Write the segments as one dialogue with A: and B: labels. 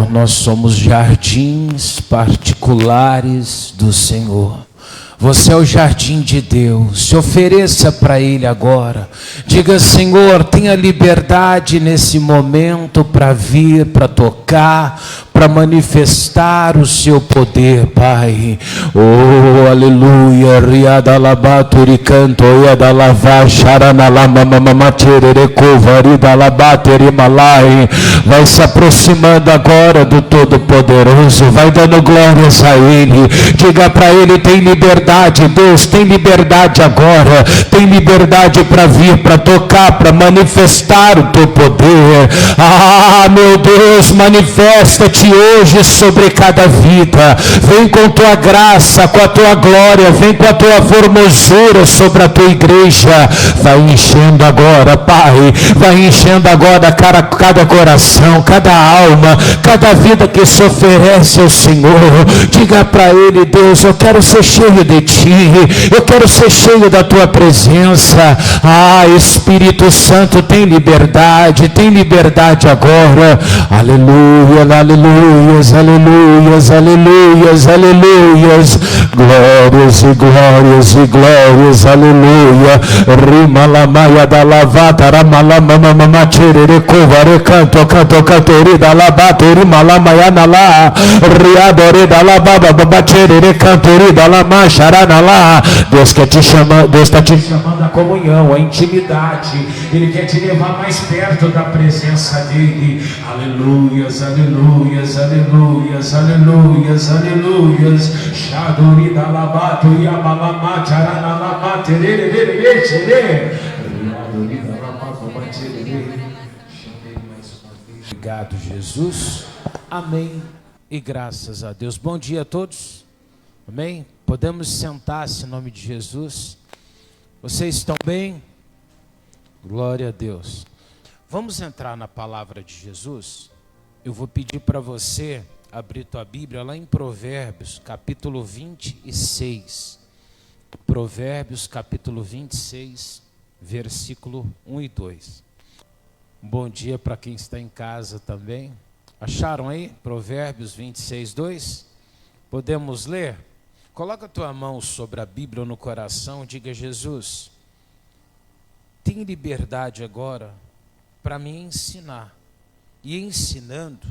A: Senhor, nós somos jardins particulares do Senhor. Você é o jardim de Deus, se ofereça para Ele agora. Diga: Senhor, tenha liberdade nesse momento para vir, para tocar, para manifestar o seu poder, Pai. Oh, aleluia. Riadalabaturi canto, iadalava, charanalamamamatirerekuvaridalabaterimalai. Vai se aproximando agora do Todo-Poderoso, vai dando glórias a Ele. Diga para Ele: tem liberdade, Deus, tem liberdade agora, tem liberdade para vir, para tocar, para manifestar o teu poder. Ah, meu Deus, manifesta-te hoje sobre cada vida. Vem com tua graça, com a tua glória, vem com a tua formosura sobre a tua igreja. Vai enchendo agora, Pai, vai enchendo agora cada coração, cada alma, cada vida que se oferece ao Senhor. Diga para Ele: Deus, eu quero ser cheio de Ti, eu quero ser cheio da Tua presença. Ah, Espírito Santo, tem liberdade agora. Aleluia, aleluias, aleluias, aleluias, aleluias. Glórias e glórias e glórias, aleluia. Rima la maia da lavata, ramalamamamama tirere covare canto, canto, cantori da labatori malamayana lá, riadore da lababa, babatirere cantori da lama, charana lá. Deus quer te chamar, Deus está te chamando a comunhão, a intimidade. Ele quer te levar mais perto da presença dele. Aleluias, aleluias, aleluias, aleluias, aleluias. Shadori da labato e abalama, charana lama, terere, terere. Obrigado, Jesus. Amém e graças a Deus. Bom dia a todos. Amém. Podemos sentar-se em nome de Jesus. Vocês estão bem? Glória a Deus. Vamos entrar na palavra de Jesus. Eu vou pedir para você abrir tua Bíblia lá em Provérbios, capítulo 26. Provérbios, capítulo 26, versículo 1 e 2. Bom dia para quem está em casa também. Acharam aí? Provérbios 26, 2? Podemos ler? Coloca a tua mão sobre a Bíblia no coração e diga: Jesus, tem liberdade agora para me ensinar. E ensinando,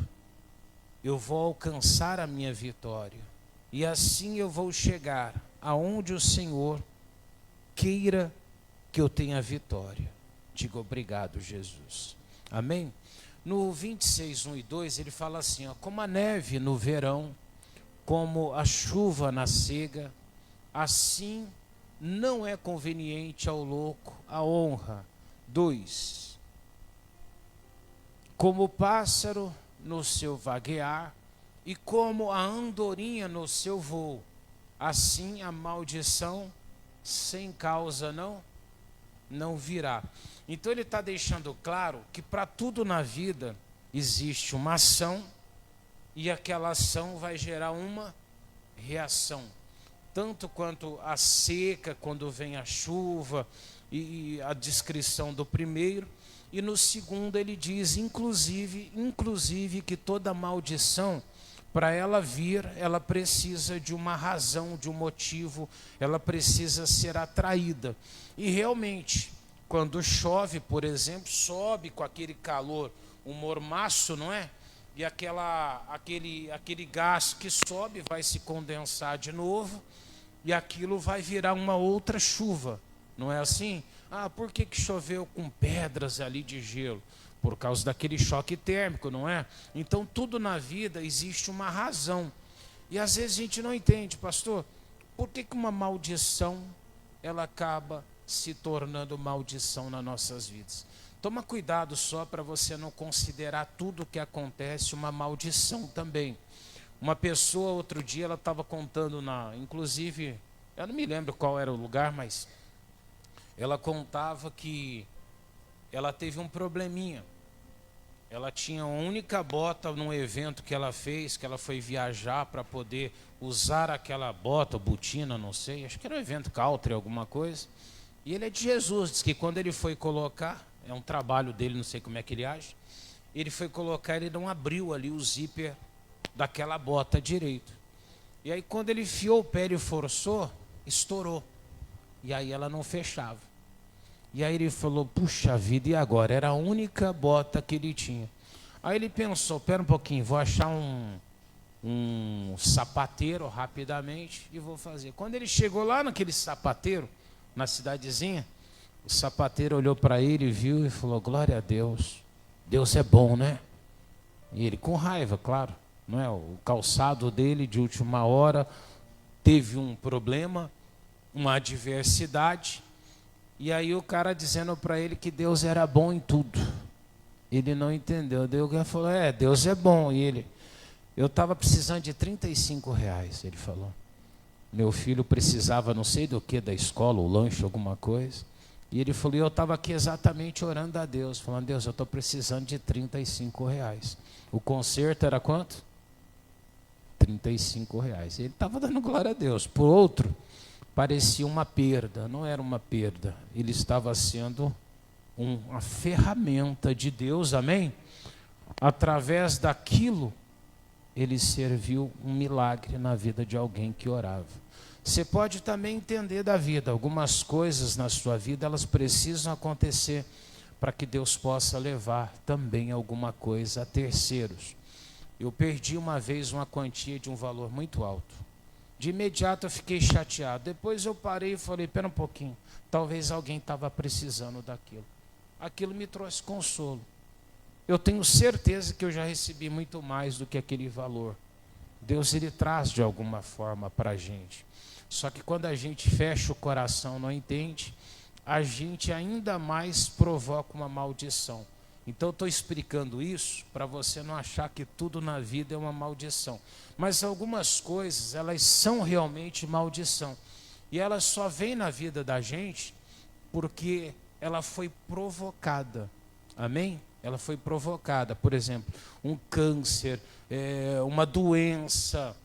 A: eu vou alcançar a minha vitória. E assim eu vou chegar aonde o Senhor queira que eu tenha vitória. Diga: obrigado, Jesus. Amém? No 26, 1 e 2, ele fala assim, ó: como a neve no verão, como a chuva na cega, assim não é conveniente ao louco a honra. 2. Como o pássaro no seu vaguear, e como a andorinha no seu voo, assim a maldição sem causa não virá. Então ele está deixando claro que para tudo na vida existe uma ação, e aquela ação vai gerar uma reação. Tanto quanto a seca, quando vem a chuva, e a descrição do primeiro. E no segundo ele diz, inclusive que toda maldição, para ela vir, ela precisa de uma razão, de um motivo, ela precisa ser atraída. E realmente, quando chove, por exemplo, sobe com aquele calor, um mormaço, não é? E aquele gás que sobe vai se condensar de novo, e aquilo vai virar uma outra chuva, não é assim? Ah, por que choveu com pedras ali de gelo? Por causa daquele choque térmico, não é? Então tudo na vida existe uma razão. E às vezes a gente não entende, pastor, por que uma maldição ela acaba se tornando maldição nas nossas vidas? Toma cuidado só para você não considerar tudo que acontece uma maldição também. Uma pessoa outro dia, ela estava contando inclusive, eu não me lembro qual era o lugar, mas ela contava que ela teve um probleminha. Ela tinha a única bota num evento que ela fez, que ela foi viajar para poder usar aquela bota, botina, não sei, acho que era um evento country, alguma coisa. E ele é de Jesus, diz que quando ele foi colocar, é um trabalho dele, não sei como é que ele age, ele foi colocar, ele não abriu ali o zíper daquela bota direito. E aí quando ele enfiou o pé e forçou, estourou. E aí ela não fechava. E aí ele falou, puxa vida, e agora? Era a única bota que ele tinha. Aí ele pensou, pera um pouquinho, vou achar um sapateiro rapidamente e vou fazer. Quando ele chegou lá naquele sapateiro, na cidadezinha, o sapateiro olhou para ele, viu e falou, glória a Deus, Deus é bom, né? E ele com raiva, claro, não é? O calçado dele de última hora teve um problema, uma adversidade, e aí o cara dizendo para ele que Deus era bom em tudo. Ele não entendeu. Daí o cara falou, Deus é bom. E ele, eu estava precisando de R$ 35, ele falou. Meu filho precisava não sei do que da escola, o lanche, alguma coisa. E ele falou, eu estava aqui exatamente orando a Deus, falando, Deus, eu estou precisando de R$ 35. O conserto era quanto? R$ 35. Ele estava dando glória a Deus. Por outro, parecia uma perda, não era uma perda. Ele estava sendo uma ferramenta de Deus, amém? Através daquilo, ele serviu um milagre na vida de alguém que orava. Você pode também entender da vida, algumas coisas na sua vida, elas precisam acontecer para que Deus possa levar também alguma coisa a terceiros. Eu perdi uma vez uma quantia de um valor muito alto. De imediato eu fiquei chateado. Depois eu parei e falei, pera um pouquinho, talvez alguém estava precisando daquilo. Aquilo me trouxe consolo. Eu tenho certeza que eu já recebi muito mais do que aquele valor. Deus, ele traz de alguma forma para a gente. Só que quando a gente fecha o coração, não entende, a gente ainda mais provoca uma maldição. Então eu estou explicando isso para você não achar que tudo na vida é uma maldição. Mas algumas coisas, elas são realmente maldição. E elas só vêm na vida da gente porque ela foi provocada. Amém? Ela foi provocada. Por exemplo, um câncer, uma doença,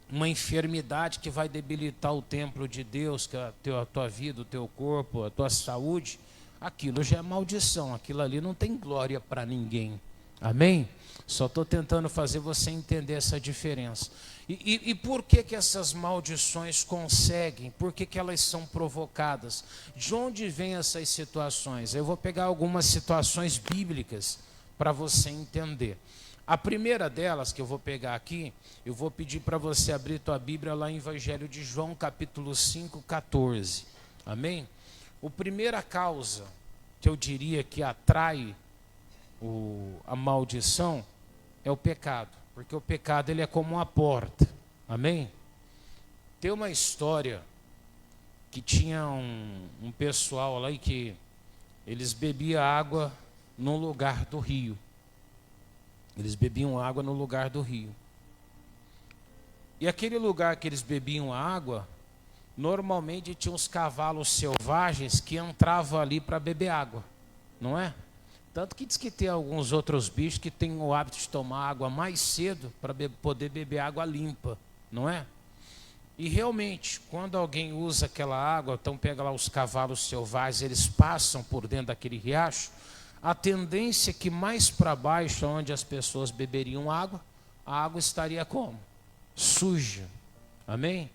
A: uma enfermidade que vai debilitar o templo de Deus, que é a tua vida, o teu corpo, a tua saúde. Aquilo já é maldição, aquilo ali não tem glória para ninguém. Amém? Só estou tentando fazer você entender essa diferença. E por que essas maldições conseguem? Por que elas são provocadas? De onde vêm essas situações? Eu vou pegar algumas situações bíblicas para você entender. A primeira delas que eu vou pegar aqui, eu vou pedir para você abrir tua Bíblia lá em Evangelho de João, capítulo 5, 14. Amém? A primeira causa que eu diria que atrai a maldição é o pecado, porque o pecado ele é como uma porta, amém? Tem uma história que tinha um pessoal lá que eles bebiam água no lugar do rio, eles bebiam água no lugar do rio, e aquele lugar que eles bebiam água, normalmente tinha uns cavalos selvagens que entravam ali para beber água, não é? Tanto que diz que tem alguns outros bichos que têm o hábito de tomar água mais cedo para poder beber água limpa, não é? E realmente, quando alguém usa aquela água, então pega lá os cavalos selvagens, eles passam por dentro daquele riacho, a tendência é que mais para baixo, onde as pessoas beberiam água, a água estaria como? Suja, amém?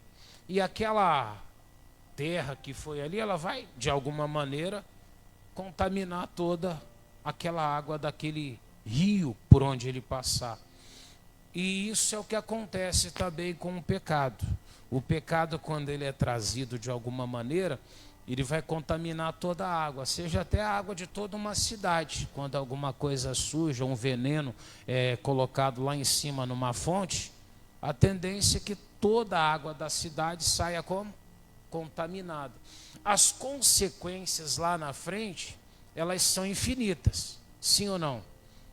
A: E aquela terra que foi ali, ela vai, de alguma maneira, contaminar toda aquela água daquele rio por onde ele passar. E isso é o que acontece também com o pecado. O pecado, quando ele é trazido de alguma maneira, ele vai contaminar toda a água, seja até a água de toda uma cidade. Quando alguma coisa suja, um veneno é colocado lá em cima numa fonte, a tendência é que toda a água da cidade saia como? Contaminada. As consequências lá na frente, elas são infinitas, sim ou não?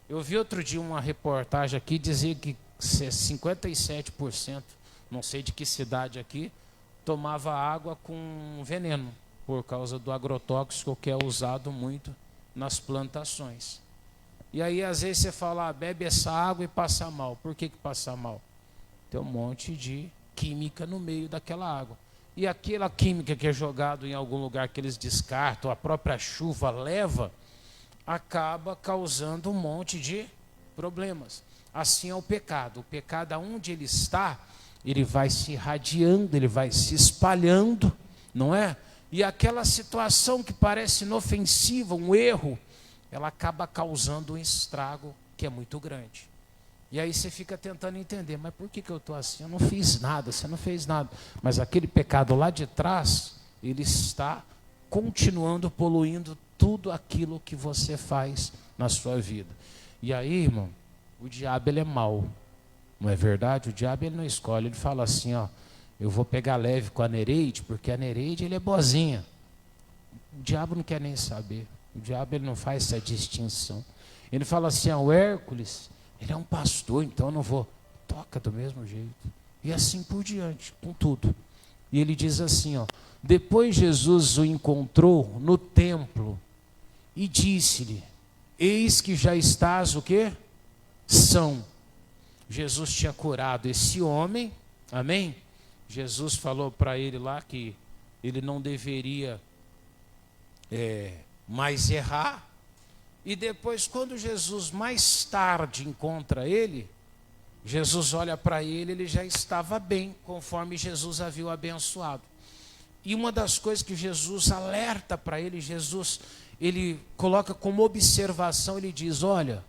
A: Eu vi outro dia uma reportagem aqui, dizia que 57%, não sei de que cidade aqui, tomava água com veneno, por causa do agrotóxico que é usado muito nas plantações. E aí às vezes você fala, bebe essa água e passa mal. Por que passa mal? Tem um monte de química no meio daquela água. E aquela química que é jogada em algum lugar que eles descartam, a própria chuva leva, acaba causando um monte de problemas. Assim é o pecado. O pecado, aonde ele está, ele vai se irradiando, ele vai se espalhando, não é? E aquela situação que parece inofensiva, um erro, ela acaba causando um estrago que é muito grande. E aí você fica tentando entender, mas por que eu estou assim? Eu não fiz nada, você não fez nada. Mas aquele pecado lá de trás, ele está continuando poluindo tudo aquilo que você faz na sua vida. E aí, irmão, o diabo ele é mau, não é verdade? O diabo ele não escolhe, ele fala assim, ó, eu vou pegar leve com a Nereide, porque a Nereide ele é boazinha. O diabo não quer nem saber, o diabo ele não faz essa distinção. Ele fala assim, ó, o Hércules, ele é um pastor, então eu não vou, toca do mesmo jeito. E assim por diante, com tudo. E ele diz assim, ó, depois Jesus o encontrou no templo e disse-lhe, eis que já estás o quê? São. Jesus tinha curado esse homem, amém? Jesus falou para ele lá que ele não deveria mais errar. E depois, quando Jesus mais tarde encontra ele, Jesus olha para ele, ele já estava bem, conforme Jesus havia o abençoado. E uma das coisas que Jesus alerta para ele, ele coloca como observação, ele diz, olha,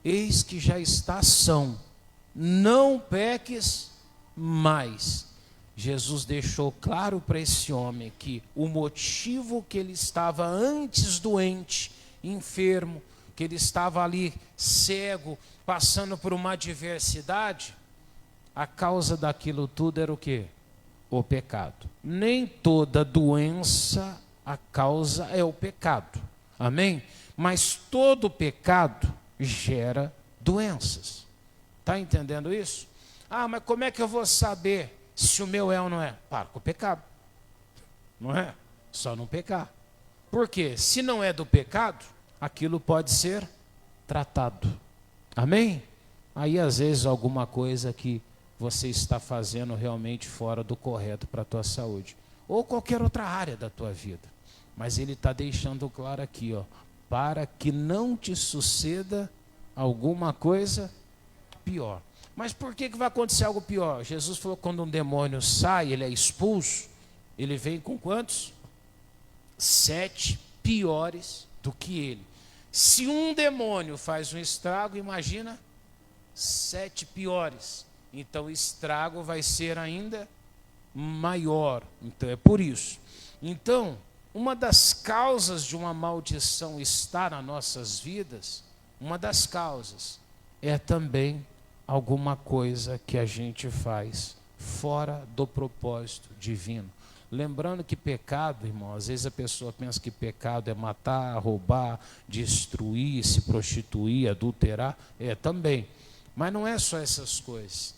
A: eis que já está são, não peques mais. Jesus deixou claro para esse homem que o motivo que ele estava antes doente, enfermo, que ele estava ali cego, passando por uma adversidade, a causa daquilo tudo era o quê? O pecado. Nem toda doença, a causa é o pecado. Amém? Mas todo pecado gera doenças. Está entendendo isso? Ah, mas como é que eu vou saber se o meu é ou não é? Para com o pecado. Não é? Só não pecar. Porque se não é do pecado, aquilo pode ser tratado. Amém? Aí às vezes alguma coisa que você está fazendo realmente fora do correto para a tua saúde. Ou qualquer outra área da tua vida. Mas ele está deixando claro aqui, ó, para que não te suceda alguma coisa pior. Mas por que vai acontecer algo pior? Jesus falou que quando um demônio sai, ele é expulso, ele vem com quantos? 7 piores do que ele. Se um demônio faz um estrago, imagina 7 piores. Então o estrago vai ser ainda maior. Então é por isso. Então, uma das causas de uma maldição estar nas nossas vidas, uma das causas é também alguma coisa que a gente faz fora do propósito divino. Lembrando que pecado, irmão, às vezes a pessoa pensa que pecado é matar, roubar, destruir, se prostituir, adulterar, também. Mas não é só essas coisas.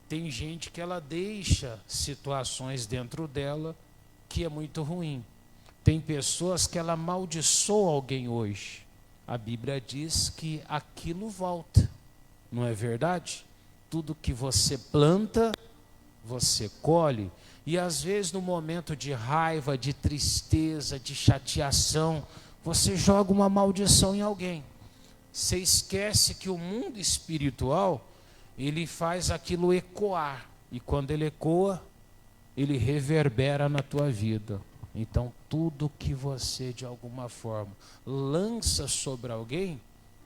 A: Tem gente que ela deixa situações dentro dela que é muito ruim. Tem pessoas que ela amaldiçoa alguém hoje. A Bíblia diz que aquilo volta. Não é verdade? Tudo que você planta, você colhe. E às vezes no momento de raiva, de tristeza, de chateação, você joga uma maldição em alguém. Você esquece que o mundo espiritual, ele faz aquilo ecoar. E quando ele ecoa, ele reverbera na tua vida. Então tudo que você de alguma forma lança sobre alguém,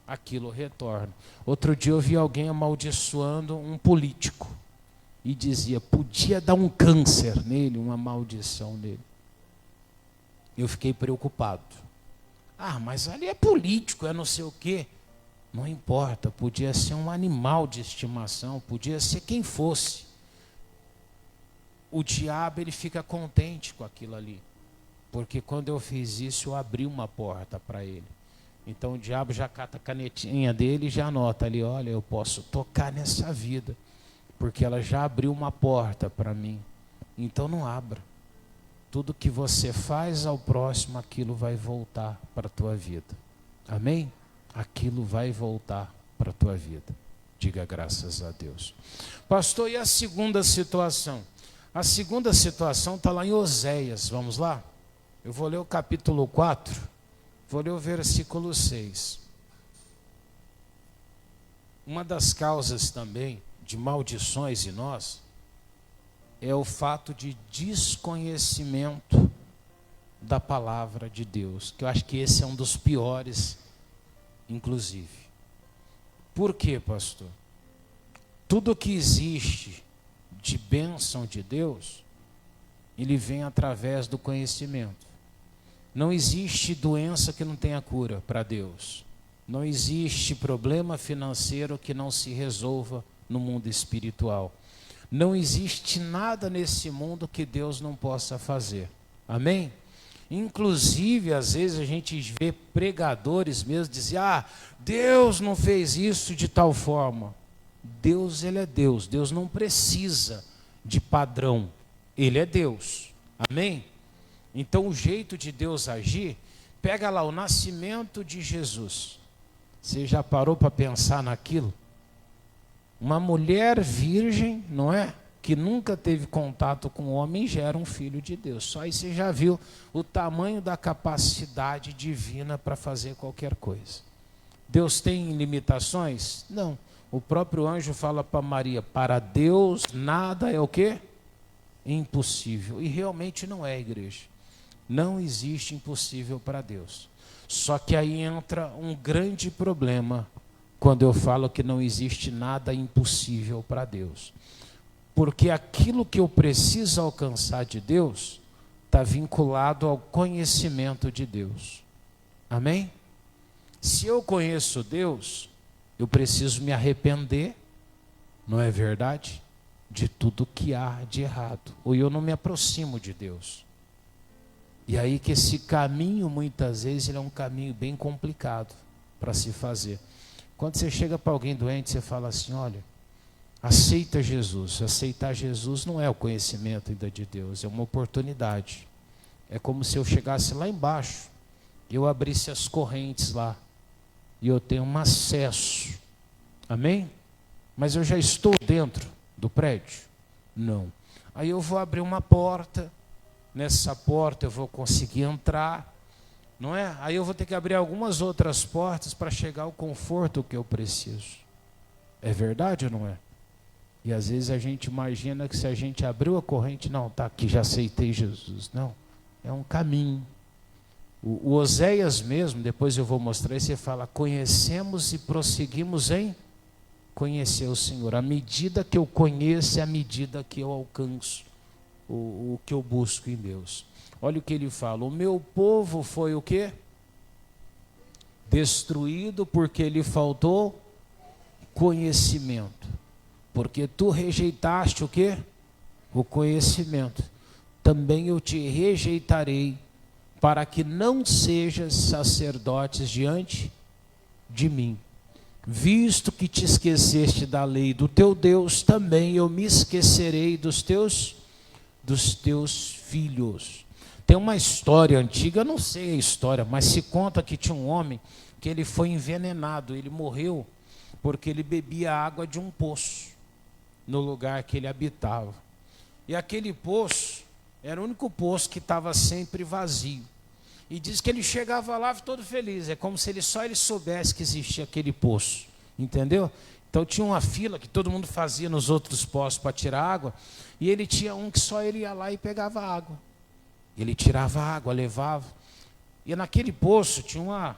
A: aquilo retorna. Outro dia eu vi alguém amaldiçoando um político. E dizia, podia dar um câncer nele, uma maldição nele. Eu fiquei preocupado. Ah, mas ali é político, é não sei o quê. Não importa, podia ser um animal de estimação, podia ser quem fosse. O diabo, ele fica contente com aquilo ali. Porque quando eu fiz isso, eu abri uma porta para ele. Então o diabo já cata a canetinha dele e já anota ali, olha, eu posso tocar nessa vida. Porque ela já abriu uma porta para mim. Então não abra. Tudo que você faz ao próximo, aquilo vai voltar para a tua vida. Amém? Aquilo vai voltar para a tua vida. Diga graças a Deus. Pastor, e a segunda situação? A segunda situação está lá em Oséias. Vamos lá? Eu vou ler o capítulo 4. Vou ler o versículo 6. Uma das causas também de maldições em nós é o fato de desconhecimento da palavra de Deus, que eu acho que esse é um dos piores, inclusive. Por quê, pastor? Tudo que existe de bênção de Deus, ele vem através do conhecimento. Não existe doença que não tenha cura para Deus. Não existe problema financeiro que não se resolva no mundo espiritual. Não existe nada nesse mundo que Deus não possa fazer. Amém? Inclusive, às vezes a gente vê pregadores mesmo dizer: Deus não fez isso de tal forma. Deus, ele é Deus. Deus não precisa de padrão. Ele é Deus. Amém? Então o jeito de Deus agir, pega lá o nascimento de Jesus. Você já parou para pensar naquilo? Uma mulher virgem, não é? Que nunca teve contato com o homem, gera um filho de Deus. Só aí você já viu o tamanho da capacidade divina para fazer qualquer coisa. Deus tem limitações? Não. O próprio anjo fala para Maria: para Deus nada é o quê? Impossível. E realmente não é, igreja. Não existe impossível para Deus. Só que aí entra um grande problema quando eu falo que não existe nada impossível para Deus. Porque aquilo que eu preciso alcançar de Deus está vinculado ao conhecimento de Deus. Amém? Se eu conheço Deus, eu preciso me arrepender, não é verdade? De tudo que há de errado. Ou eu não me aproximo de Deus. E aí que esse caminho, muitas vezes, ele é um caminho bem complicado para se fazer. Quando você chega para alguém doente, você fala assim: olha, aceita Jesus. Aceitar Jesus não é o conhecimento ainda de Deus, é uma oportunidade. É como se eu chegasse lá embaixo, eu abrisse as correntes lá, e eu tenho um acesso. Amém? Mas eu já estou dentro do prédio? Não. Aí eu vou abrir uma porta, nessa porta eu vou conseguir entrar, não é? Aí eu vou ter que abrir algumas outras portas para chegar ao conforto que eu preciso. É verdade ou não é? E às vezes a gente imagina que se a gente abriu a corrente, não, tá aqui, já aceitei Jesus. Não, é um caminho. O Oséias mesmo, depois eu vou mostrar, e você fala: conhecemos e prosseguimos em conhecer o Senhor. A medida que eu conheço é a medida que eu alcanço o que eu busco em Deus. Olha o que ele fala: o meu povo foi o quê? Destruído porque lhe faltou conhecimento. Porque tu rejeitaste o quê? O conhecimento. Também eu te rejeitarei, para que não sejas sacerdotes diante de mim. Visto que te esqueceste da lei do teu Deus, também eu me esquecerei dos teus filhos. Tem uma história antiga, eu não sei a história, mas se conta que tinha um homem que ele foi envenenado, ele morreu porque ele bebia água de um poço no lugar que ele habitava. E aquele poço era o único poço que estava sempre vazio. E diz que ele chegava lá todo feliz, é como se ele soubesse que existia aquele poço, entendeu? Então tinha uma fila que todo mundo fazia nos outros poços para tirar água, e ele tinha um que só ele ia lá e pegava água. Ele tirava água, levava. E naquele poço tinha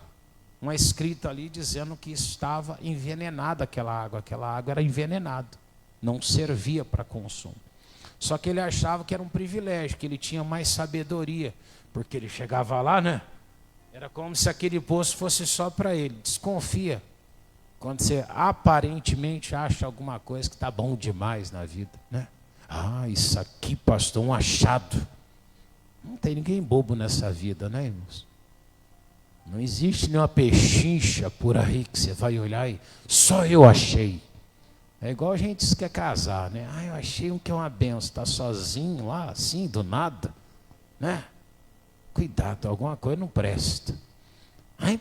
A: uma escrita ali dizendo que estava envenenada aquela água era envenenada, não servia para consumo. Só que ele achava que era um privilégio, que ele tinha mais sabedoria, porque ele chegava lá, né? Era como se aquele poço fosse só para ele. Desconfia quando você aparentemente acha alguma coisa que está bom demais na vida, né? Isso aqui, pastor, um achado. Não tem ninguém bobo nessa vida, né, irmãos? Não existe nenhuma pechincha por aí que você vai olhar e só eu achei. É igual a gente que quer casar, né? Eu achei um que é uma benção, está sozinho lá, assim, do nada, né? Cuidado, alguma coisa não presta.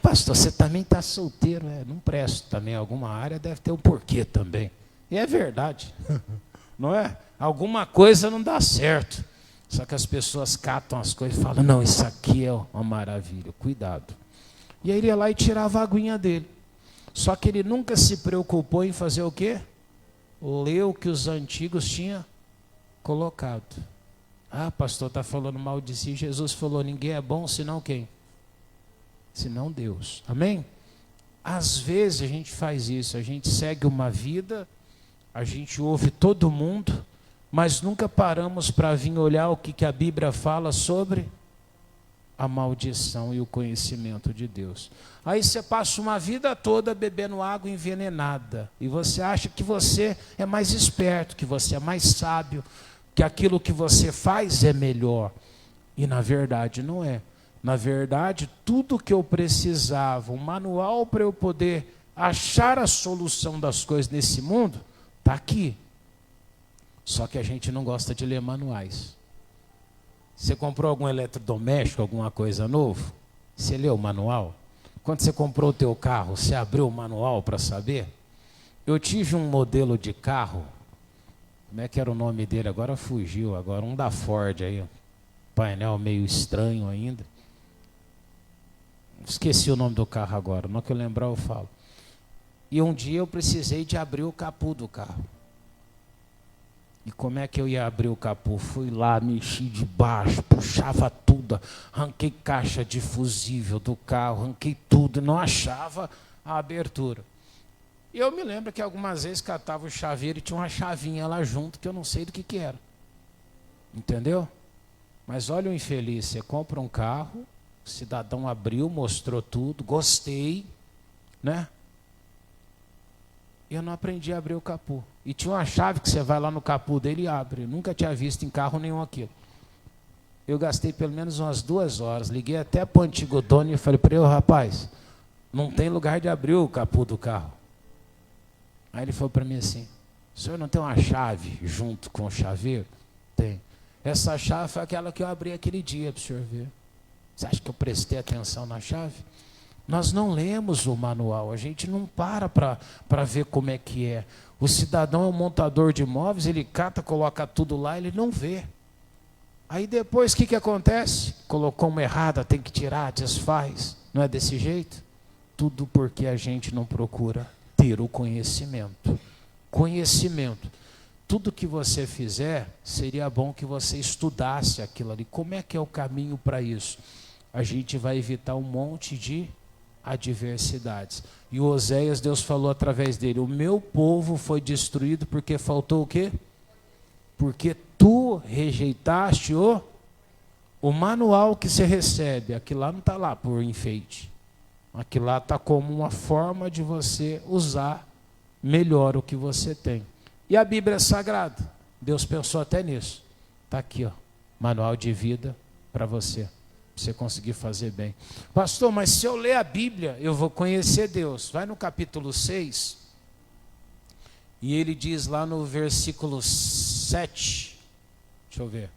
A: Pastor, você também está solteiro, não presta também, alguma área deve ter um porquê também. E é verdade, não é? Alguma coisa não dá certo. Só que as pessoas catam as coisas e falam: não, isso aqui é uma maravilha, cuidado. E aí ele ia lá e tirava a aguinha dele. Só que ele nunca se preocupou em fazer o quê? Ler o que os antigos tinham colocado. Ah, pastor, está falando mal de si. Jesus falou, ninguém é bom senão quem? Senão Deus. Amém? Às vezes a gente faz isso, a gente segue uma vida, a gente ouve todo mundo, mas nunca paramos para vir olhar o que a Bíblia fala sobre a maldição e o conhecimento de Deus. Aí você passa uma vida toda bebendo água envenenada, e você acha que você é mais esperto, que você é mais sábio, que aquilo que você faz é melhor. E na verdade não é. Na verdade, tudo que eu precisava, um manual para eu poder achar a solução das coisas nesse mundo, está aqui. Só que a gente não gosta de ler manuais. Você comprou algum eletrodoméstico, alguma coisa novo? Você leu o manual? Quando você comprou o teu carro, você abriu o manual para saber? Eu tive um modelo de carro, como é que era o nome dele? Agora fugiu, agora um da Ford aí, painel meio estranho ainda. Esqueci o nome do carro agora, não que eu lembrar eu falo. E um dia eu precisei de abrir o capô do carro. E como é que eu ia abrir o capô? Fui lá, mexi de baixo, puxava tudo, arranquei caixa de fusível do carro, arranquei tudo, não achava a abertura. E eu me lembro que algumas vezes catava o chaveiro e tinha uma chavinha lá junto, que eu não sei do que era. Entendeu? Mas olha o infeliz, você compra um carro, o cidadão abriu, mostrou tudo, gostei, né? E eu não aprendi a abrir o capô. E tinha uma chave que você vai lá no capô dele e abre. Eu nunca tinha visto em carro nenhum aquilo. Eu gastei pelo menos umas 2 horas. Liguei até para o antigo dono e falei para ele, rapaz, não tem lugar de abrir o capô do carro. Aí ele falou para mim assim, o senhor não tem uma chave junto com o chaveiro? Tem. Essa chave foi aquela que eu abri aquele dia para o senhor ver. Você acha que eu prestei atenção na chave? Nós não lemos o manual, a gente não para ver como é que é. O cidadão é um montador de imóveis, ele cata, coloca tudo lá, ele não vê. Aí depois o que acontece? Colocou uma errada, tem que tirar, desfaz. Não é desse jeito? Tudo porque a gente não procura ter o conhecimento. Conhecimento. Tudo que você fizer, seria bom que você estudasse aquilo ali. Como é que é o caminho para isso? A gente vai evitar um monte de adversidades. E o Oséias, Deus falou através dele, o meu povo foi destruído porque faltou o quê? Porque tu rejeitaste o manual que você recebe. Aquilo lá não está lá por enfeite. Aquilo lá está como uma forma de você usar melhor o que você tem. E a Bíblia é sagrada. Deus pensou até nisso. Está aqui, ó, manual de vida para você. Você conseguir fazer bem. Pastor, mas se eu ler a Bíblia, eu vou conhecer Deus. Vai no capítulo 6, e ele diz lá no versículo 7, deixa eu ver.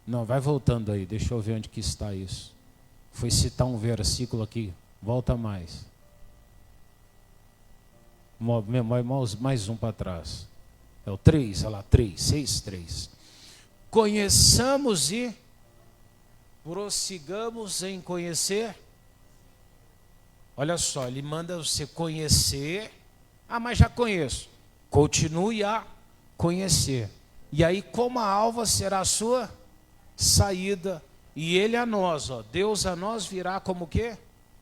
A: Não, vai voltando aí, deixa eu ver onde que está isso. Foi citar um versículo aqui, volta mais. Mais um para trás. É o 3, olha lá, 6:3. Conheçamos e prossigamos em conhecer. Olha só, ele manda você conhecer. Ah, mas já conheço. Continue a conhecer. E aí, como a alva será a sua saída, e ele a nós, ó, Deus a nós virá como o quê?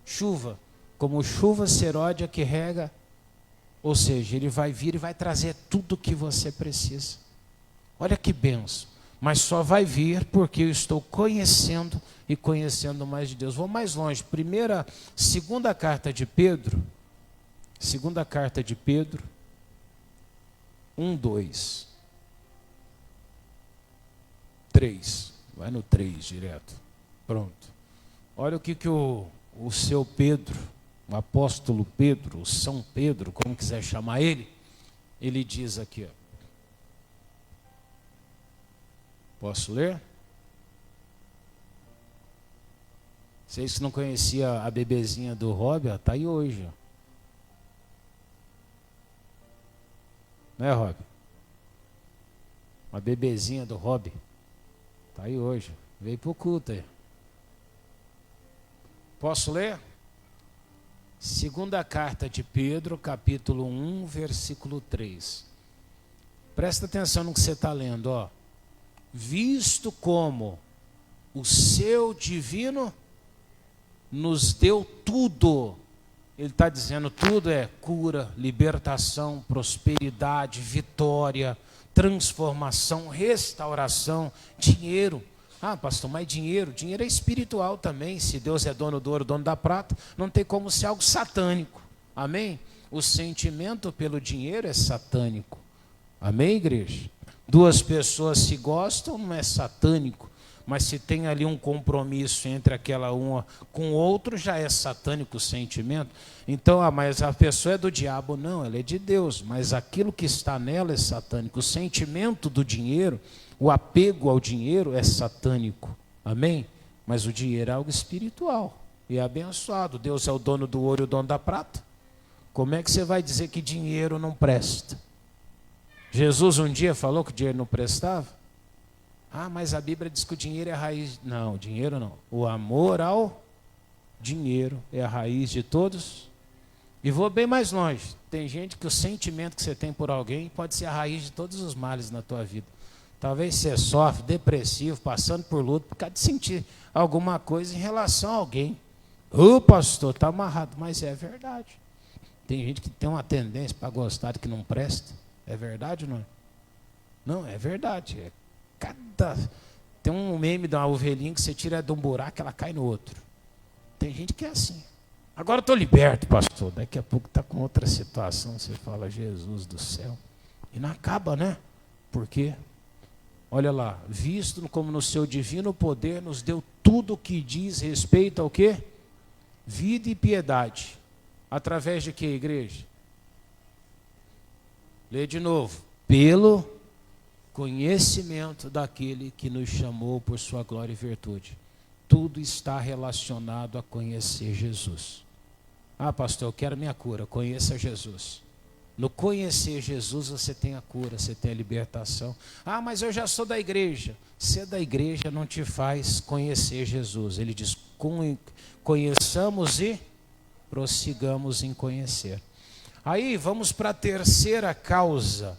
A: Chuva. Como chuva seródia que rega. Ou seja, ele vai vir e vai trazer tudo o que você precisa. Olha que benção. Mas só vai vir porque eu estou conhecendo e conhecendo mais de Deus. Vou mais longe. Segunda carta de Pedro. Segunda carta de Pedro. 1:2. 3. Vai no 3 direto. Pronto. Olha o que o seu Pedro, o apóstolo Pedro, o São Pedro, como quiser chamar ele diz aqui, ó. Posso ler? Vocês que não conheciam a bebezinha do Rob, está aí hoje. Ó. Não é, Rob? Uma bebezinha do Rob. Está aí hoje. Veio para o culto aí. Posso ler? Segunda carta de Pedro, capítulo 1, versículo 3. Presta atenção no que você está lendo, ó. Visto como o seu divino nos deu tudo. Ele está dizendo tudo é cura, libertação, prosperidade, vitória, transformação, restauração, dinheiro. Ah, pastor, mas dinheiro é espiritual também. Se Deus é dono do ouro, dono da prata, não tem como ser algo satânico. Amém? O sentimento pelo dinheiro é satânico. Amém, igreja? Duas pessoas se gostam, não é satânico. Mas se tem ali um compromisso entre aquela uma com o outro, já é satânico o sentimento. Então, mas a pessoa é do diabo. Não, ela é de Deus. Mas aquilo que está nela é satânico. O sentimento do dinheiro, o apego ao dinheiro é satânico. Amém? Mas o dinheiro é algo espiritual e é abençoado. Deus é o dono do ouro e o dono da prata. Como é que você vai dizer que dinheiro não presta? Jesus um dia falou que o dinheiro não prestava? Ah, mas a Bíblia diz que o dinheiro é a raiz. Não, dinheiro não. O amor ao dinheiro é a raiz de todos. E vou bem mais longe. Tem gente que o sentimento que você tem por alguém pode ser a raiz de todos os males na tua vida. Talvez você sofre, depressivo, passando por luto, por causa de sentir alguma coisa em relação a alguém. Ô pastor, está amarrado. Mas é verdade. Tem gente que tem uma tendência para gostar de que não presta. É verdade ou não é? Não, é verdade. Tem um meme de uma ovelhinha que você tira de um buraco, ela cai no outro. Tem gente que é assim. Agora eu estou liberto, pastor. Daqui a pouco está com outra situação. Você fala, Jesus do céu. E não acaba, né? Por quê? Olha lá. Visto como no seu divino poder nos deu tudo o que diz respeito ao quê? Vida e piedade. Através de quê, igreja? Lê de novo. Pelo conhecimento daquele que nos chamou por sua glória e virtude. Tudo está relacionado a conhecer Jesus. Ah, pastor, eu quero minha cura. Conheça Jesus. No conhecer Jesus você tem a cura, você tem a libertação. Ah, mas eu já sou da igreja. Ser da igreja não te faz conhecer Jesus. Ele diz, conheçamos e prossigamos em conhecer. Aí vamos para a terceira causa.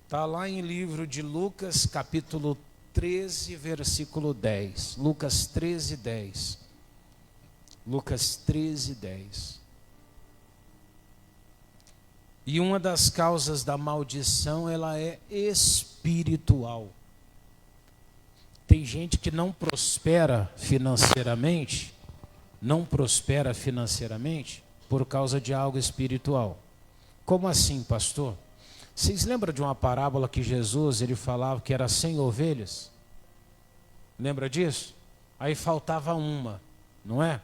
A: Está lá em livro de Lucas, capítulo 13, versículo 10. Lucas 13, 10. Lucas 13, 10. E uma das causas da maldição, ela é espiritual. Tem gente que não prospera financeiramente por causa de algo espiritual. Como assim, pastor? Vocês lembram de uma parábola que Jesus, ele falava que era 100 ovelhas? Lembra disso? Aí faltava uma, não é?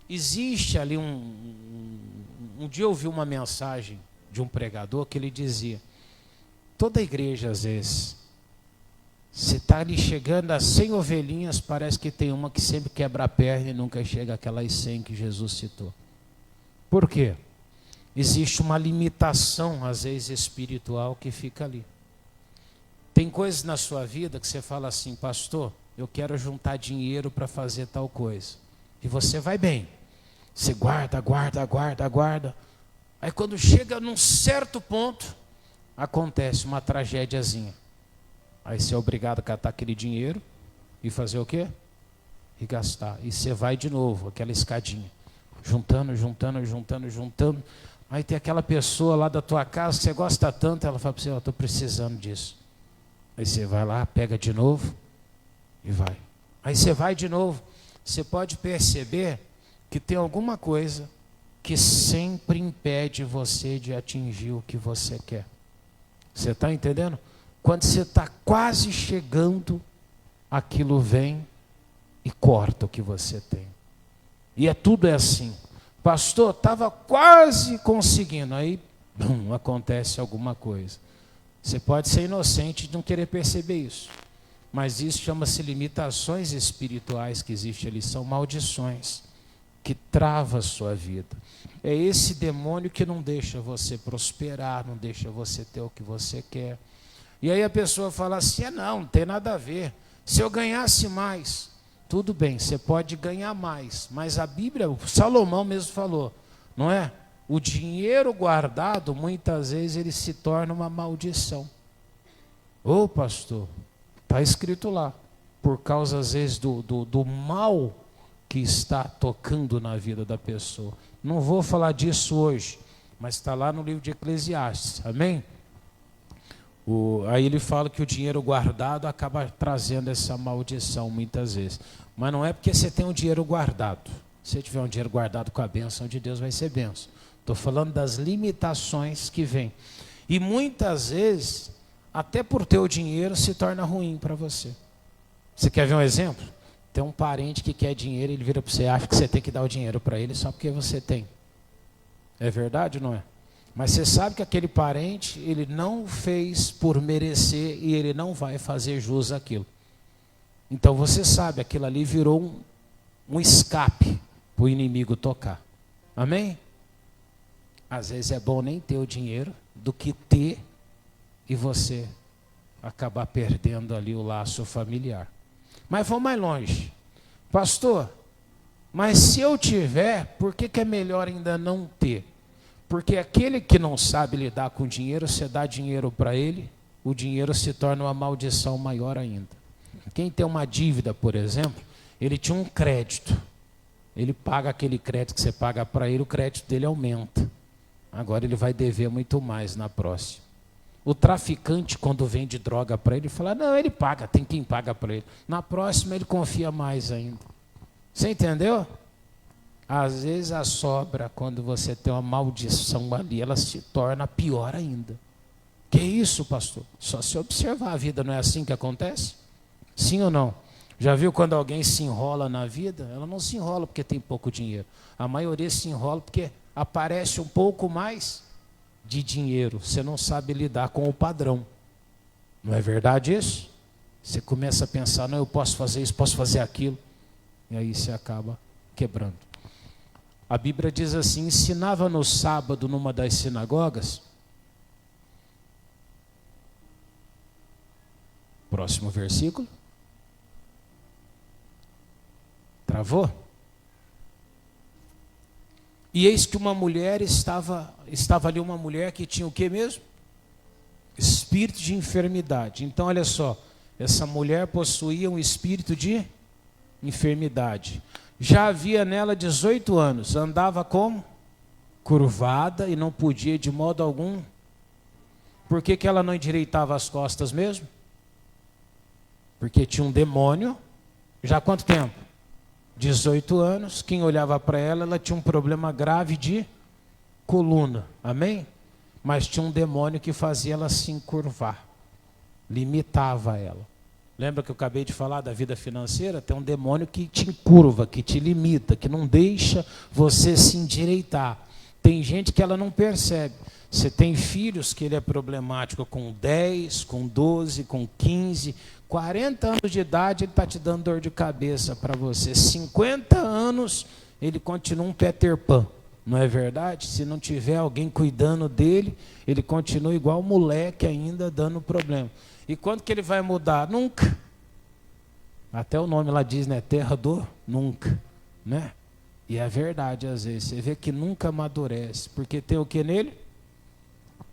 A: Existe ali um dia eu ouvi uma mensagem de um pregador que ele dizia, toda igreja às vezes, se está ali chegando a 100 ovelhinhas, parece que tem uma que sempre quebra a perna e nunca chega àquelas 100 que Jesus citou. Por quê? Existe uma limitação, às vezes, espiritual que fica ali. Tem coisas na sua vida que você fala assim, pastor, eu quero juntar dinheiro para fazer tal coisa. E você vai bem. Você guarda. Aí quando chega num certo ponto, acontece uma tragédiazinha. Aí você é obrigado a catar aquele dinheiro e fazer o quê? E gastar. E você vai de novo, aquela escadinha. Juntando. Aí tem aquela pessoa lá da tua casa que você gosta tanto, ela fala para você, eu estou precisando disso. Aí você vai lá, pega de novo e vai. Aí você vai de novo. Você pode perceber que tem alguma coisa que sempre impede você de atingir o que você quer. Você está entendendo? Quando você está quase chegando, aquilo vem e corta o que você tem. E tudo é assim. Pastor, estava quase conseguindo, aí acontece alguma coisa. Você pode ser inocente de não querer perceber isso, mas isso chama-se limitações espirituais que existem ali, são maldições que travam a sua vida. É esse demônio que não deixa você prosperar, não deixa você ter o que você quer. E aí a pessoa fala assim, não tem nada a ver, se eu ganhasse mais... Tudo bem, você pode ganhar mais, mas a Bíblia, o Salomão mesmo falou, não é? O dinheiro guardado, muitas vezes, ele se torna uma maldição. Ô pastor, está escrito lá, por causa às vezes do mal que está tocando na vida da pessoa. Não vou falar disso hoje, mas está lá no livro de Eclesiastes, amém? Aí ele fala que o dinheiro guardado acaba trazendo essa maldição muitas vezes. Mas não é porque você tem um dinheiro guardado. Se você tiver um dinheiro guardado com a bênção de Deus, vai ser bênção. Estou falando das limitações que vêm. E muitas vezes, até por ter o dinheiro, se torna ruim para você. Você quer ver um exemplo? Tem um parente que quer dinheiro, ele vira para você, acha que você tem que dar o dinheiro para ele só porque você tem. É verdade ou não é? Mas você sabe que aquele parente, ele não fez por merecer e ele não vai fazer jus àquilo. Então você sabe, aquilo ali virou um escape para o inimigo tocar. Amém? Às vezes é bom nem ter o dinheiro do que ter e você acabar perdendo ali o laço familiar. Mas vamos mais longe. Pastor, mas se eu tiver, por que é melhor ainda não ter? Porque aquele que não sabe lidar com dinheiro, você dá dinheiro para ele, o dinheiro se torna uma maldição maior ainda. Quem tem uma dívida, por exemplo, ele tinha um crédito. Ele paga aquele crédito que você paga para ele, o crédito dele aumenta. Agora ele vai dever muito mais na próxima. O traficante, quando vende droga para ele, fala, não, ele paga, tem quem paga para ele. Na próxima ele confia mais ainda. Você entendeu? Às vezes a sobra, quando você tem uma maldição ali, ela se torna pior ainda. Que isso, pastor? Só se observar a vida, não é assim que acontece? Sim ou não? Já viu quando alguém se enrola na vida? Ela não se enrola porque tem pouco dinheiro. A maioria se enrola porque aparece um pouco mais de dinheiro. Você não sabe lidar com o padrão. Não é verdade isso? Você começa a pensar, não, eu posso fazer isso, posso fazer aquilo. E aí você acaba quebrando. A Bíblia diz assim, ensinava no sábado numa das sinagogas. Próximo versículo. Travou? E eis que uma mulher estava ali, uma mulher que tinha o que mesmo? Espírito de enfermidade. Então olha só, essa mulher possuía um espírito de enfermidade. Já havia nela 18 anos, andava como? Curvada e não podia de modo algum. Por que ela não endireitava as costas mesmo? Porque tinha um demônio, já há quanto tempo? 18 anos, quem olhava para ela, ela tinha um problema grave de coluna, amém? Mas tinha um demônio que fazia ela se encurvar, limitava ela. Lembra que eu acabei de falar da vida financeira? Tem um demônio que te encurva, que te limita, que não deixa você se endireitar. Tem gente que ela não percebe. Você tem filhos que ele é problemático com 10, com 12, com 15, 40 anos de idade ele está te dando dor de cabeça para você. 50 anos ele continua um Peter Pan, não é verdade? Se não tiver alguém cuidando dele, ele continua igual moleque ainda dando problema. E quando que ele vai mudar? Nunca. Até o nome lá diz, né? Terra do nunca, né? E é verdade às vezes. Você vê que nunca amadurece. Porque tem o que nele?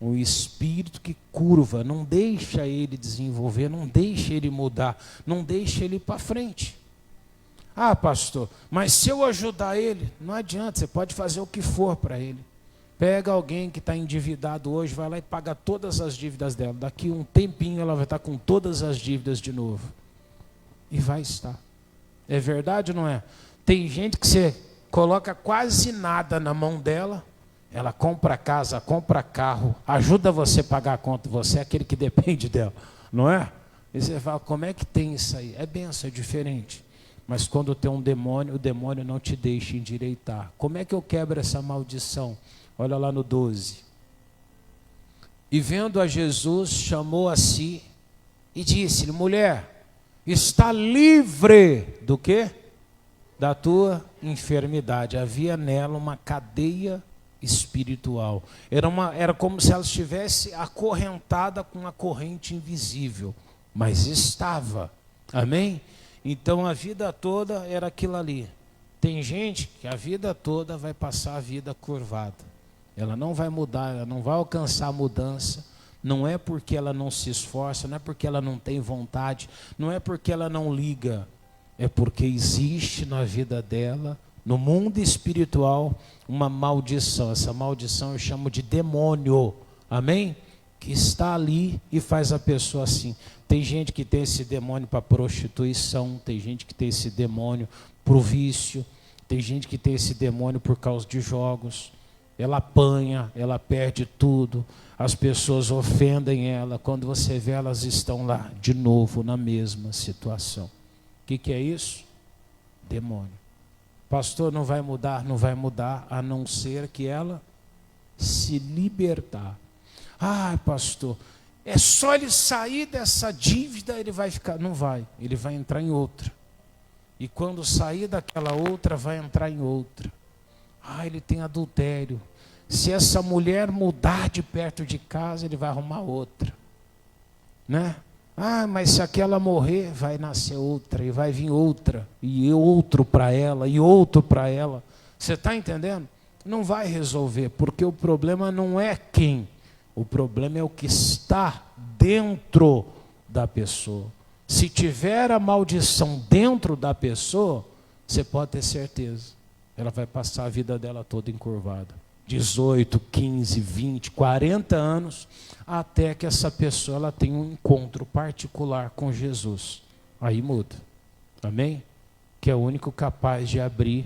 A: Um espírito que curva. Não deixa ele desenvolver, não deixa ele mudar, não deixa ele ir para frente. Ah, pastor, mas se eu ajudar ele, não adianta. Você pode fazer o que for para ele. Pega alguém que está endividado hoje, vai lá e paga todas as dívidas dela. Daqui um tempinho ela vai estar com todas as dívidas de novo. E vai estar. É verdade ou não é? Tem gente que você coloca quase nada na mão dela, ela compra casa, compra carro, ajuda você a pagar a conta, você é aquele que depende dela, não é? E você fala, como é que tem isso aí? É benção, é diferente. Mas quando tem um demônio, o demônio não te deixa endireitar. Como é que eu quebro essa maldição? Olha lá no 12. E vendo a Jesus, chamou a si e disse-lhe, mulher, está livre do quê? Da tua enfermidade. Havia nela uma cadeia espiritual. Era como se ela estivesse acorrentada com uma corrente invisível. Mas estava. Amém? Então a vida toda era aquilo ali. Tem gente que a vida toda vai passar a vida curvada. Ela não vai mudar, ela não vai alcançar a mudança. Não é porque ela não se esforça, não é porque ela não tem vontade, não é porque ela não liga. É porque existe na vida dela, no mundo espiritual, uma maldição. Essa maldição eu chamo de demônio. Amém? Que está ali e faz a pessoa assim. Tem gente que tem esse demônio para prostituição, tem gente que tem esse demônio para o vício, tem gente que tem esse demônio por causa de jogos. Ela apanha, ela perde tudo, as pessoas ofendem ela. Quando você vê, elas estão lá de novo na mesma situação. O que é isso? Demônio. Pastor, não vai mudar, não vai mudar, a não ser que ela se libertar. Ai, pastor, é só ele sair dessa dívida, ele vai ficar. Não vai, ele vai entrar em outra. E quando sair daquela outra, vai entrar em outra. Ah, ele tem adultério. Se essa mulher mudar de perto de casa, ele vai arrumar outra. Né? Ah, mas se aquela morrer, vai nascer outra, e vai vir outra, e outro para ela, e outro para ela. Você está entendendo? Não vai resolver, porque o problema não é quem. O problema é o que está dentro da pessoa. Se tiver a maldição dentro da pessoa, você pode ter certeza. Ela vai passar a vida dela toda encurvada. 18, 15, 20, 40 anos, até que essa pessoa ela tenha um encontro particular com Jesus. Aí muda. Amém? Que é o único capaz de abrir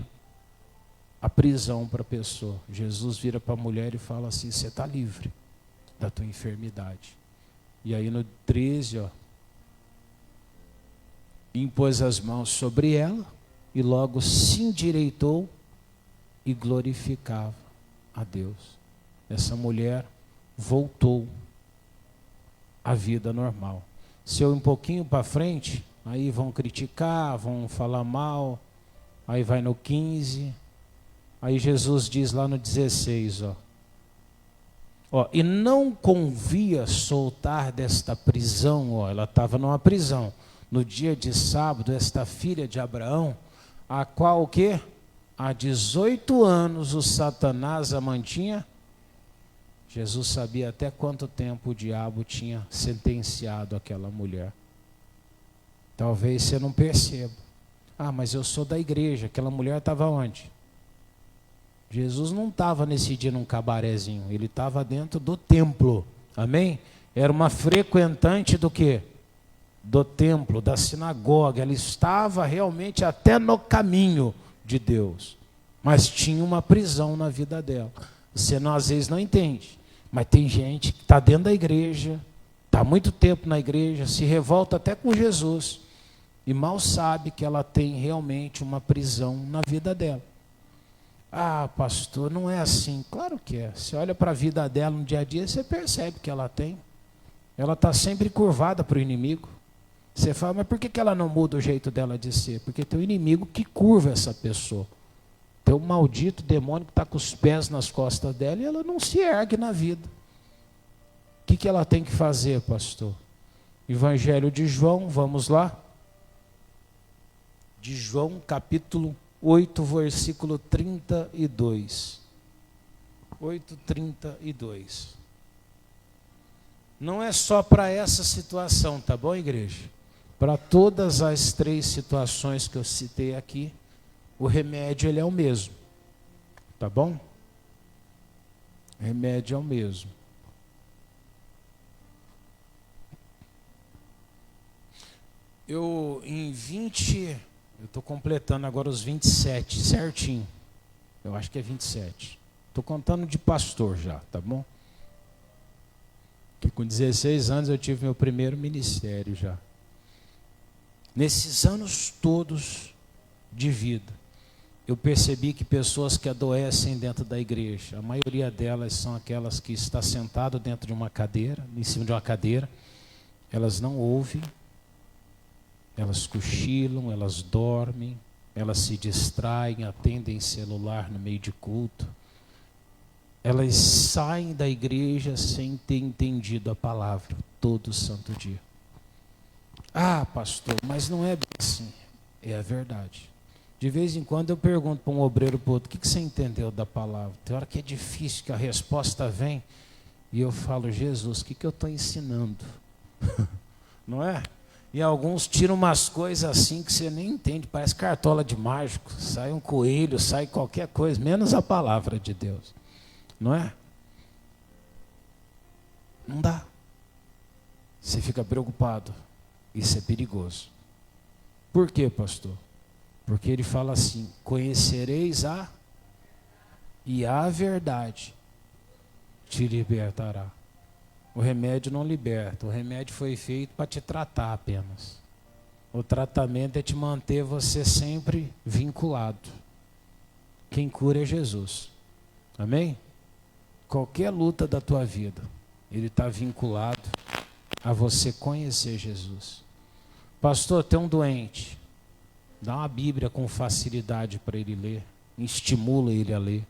A: a prisão para a pessoa. Jesus vira para a mulher e fala assim: você está livre da tua enfermidade. E aí no 13, impôs as mãos sobre ela e logo se endireitou e glorificava a Deus. Essa mulher voltou à vida normal. Se eu ir um pouquinho para frente, aí vão criticar, vão falar mal, aí vai no 15, aí Jesus diz lá no 16, e não convia soltar desta prisão, ela estava numa prisão, no dia de sábado, esta filha de Abraão, a qual o quê? Há 18 anos o Satanás a mantinha. Jesus sabia até quanto tempo o diabo tinha sentenciado aquela mulher. Talvez você não perceba. Ah, mas eu sou da igreja. Aquela mulher estava onde? Jesus não estava nesse dia num cabarezinho. Ele estava dentro do templo. Amém? Era uma frequentante do quê? Do templo, da sinagoga. Ela estava realmente até no caminho de Deus, mas tinha uma prisão na vida dela. Você não, às vezes não entende, mas tem gente que está dentro da igreja, está há muito tempo na igreja, se revolta até com Jesus, e mal sabe que ela tem realmente uma prisão na vida dela. Ah, pastor, não é assim. Claro que é. Você olha para a vida dela no dia a dia, você percebe que ela tem. Ela está sempre curvada para o inimigo. Você fala, mas por que ela não muda o jeito dela de ser? Porque tem um inimigo que curva essa pessoa. Tem um maldito demônio que está com os pés nas costas dela e ela não se ergue na vida. O que ela tem que fazer, pastor? Evangelho de João, vamos lá? De João, capítulo 8, versículo 32. 8:32. Não é só para essa situação, tá bom, igreja? Para todas as 3 situações que eu citei aqui, o remédio ele é o mesmo. Tá bom? O remédio é o mesmo. Eu estou completando agora os 27, certinho. Eu acho que é 27. Estou contando de pastor já, tá bom? Que com 16 anos eu tive meu primeiro ministério já. Nesses anos todos de vida, eu percebi que pessoas que adoecem dentro da igreja, a maioria delas são aquelas que estão sentadas dentro de uma cadeira, em cima de uma cadeira, elas não ouvem, elas cochilam, elas dormem, elas se distraem, atendem celular no meio de culto. Elas saem da igreja sem ter entendido a palavra todo santo dia. Ah, pastor, mas não é bem assim. É a verdade. De vez em quando eu pergunto para um obreiro para o outro, o que você entendeu da palavra? Tem hora que é difícil, que a resposta vem, e eu falo, Jesus, o que eu estou ensinando? Não é? E alguns tiram umas coisas assim que você nem entende, parece cartola de mágico, sai um coelho, sai qualquer coisa, menos a palavra de Deus. Não é? Não dá. Você fica preocupado. Isso é perigoso. Por quê, pastor? Porque ele fala assim, conhecereis e a verdade te libertará. O remédio não liberta, o remédio foi feito para te tratar apenas. O tratamento é te manter você sempre vinculado. Quem cura é Jesus. Amém? Qualquer luta da tua vida, ele está vinculado a você conhecer Jesus. Pastor, tem um doente. Dá uma Bíblia com facilidade para ele ler. Estimula ele a ler.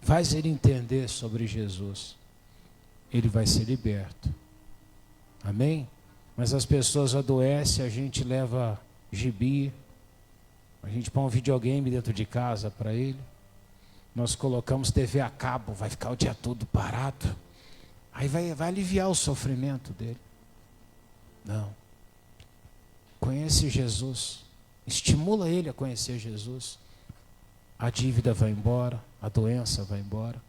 A: Faz ele entender sobre Jesus. Ele vai ser liberto. Amém? Mas as pessoas adoecem, a gente leva gibi, a gente põe um videogame dentro de casa para ele. Nós colocamos TV a cabo, vai ficar o dia todo parado. Aí vai aliviar o sofrimento dele. Não. Conhece Jesus. Estimula ele a conhecer Jesus. A dívida vai embora, a doença vai embora.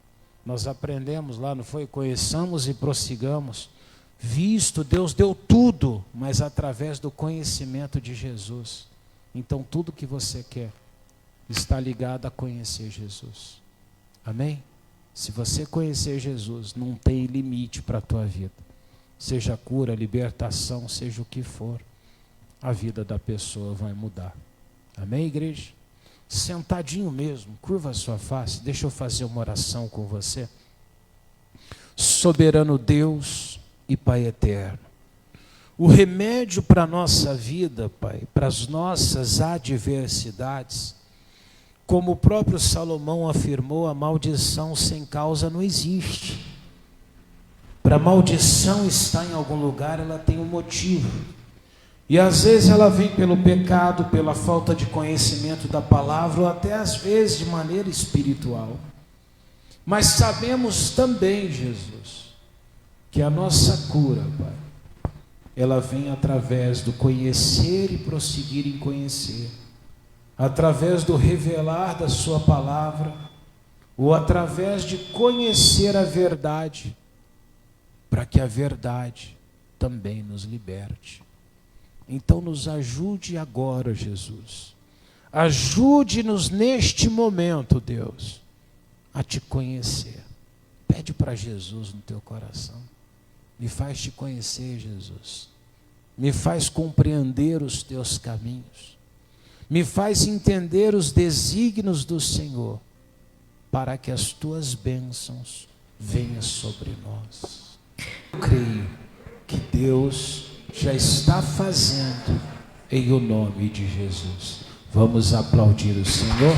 A: Nós aprendemos lá, não foi? Conheçamos e prossigamos. Visto, Deus deu tudo, mas através do conhecimento de Jesus. Então tudo que você quer está ligado a conhecer Jesus. Amém? Se você conhecer Jesus, não tem limite para a tua vida. Seja cura, libertação, seja o que for, a vida da pessoa vai mudar. Amém, igreja? Sentadinho mesmo, curva a sua face, deixa eu fazer uma oração com você. Soberano Deus e Pai eterno, o remédio para a nossa vida, Pai, para as nossas adversidades, como o próprio Salomão afirmou, a maldição sem causa não existe. Para a maldição estar em algum lugar, ela tem um motivo. E às vezes ela vem pelo pecado, pela falta de conhecimento da palavra, ou até às vezes de maneira espiritual. Mas sabemos também, Jesus, que a nossa cura, Pai, ela vem através do conhecer e prosseguir em conhecer, através do revelar da sua palavra, ou através de conhecer a verdade, para que a verdade também nos liberte. Então nos ajude agora, Jesus. Ajude-nos neste momento, Deus, a te conhecer. Pede para Jesus no teu coração. Me faz te conhecer, Jesus. Me faz compreender os teus caminhos. Me faz entender os desígnios do Senhor, para que as tuas bênçãos venham sobre nós. Eu creio que Deus já está fazendo em o nome de Jesus. Vamos aplaudir o Senhor.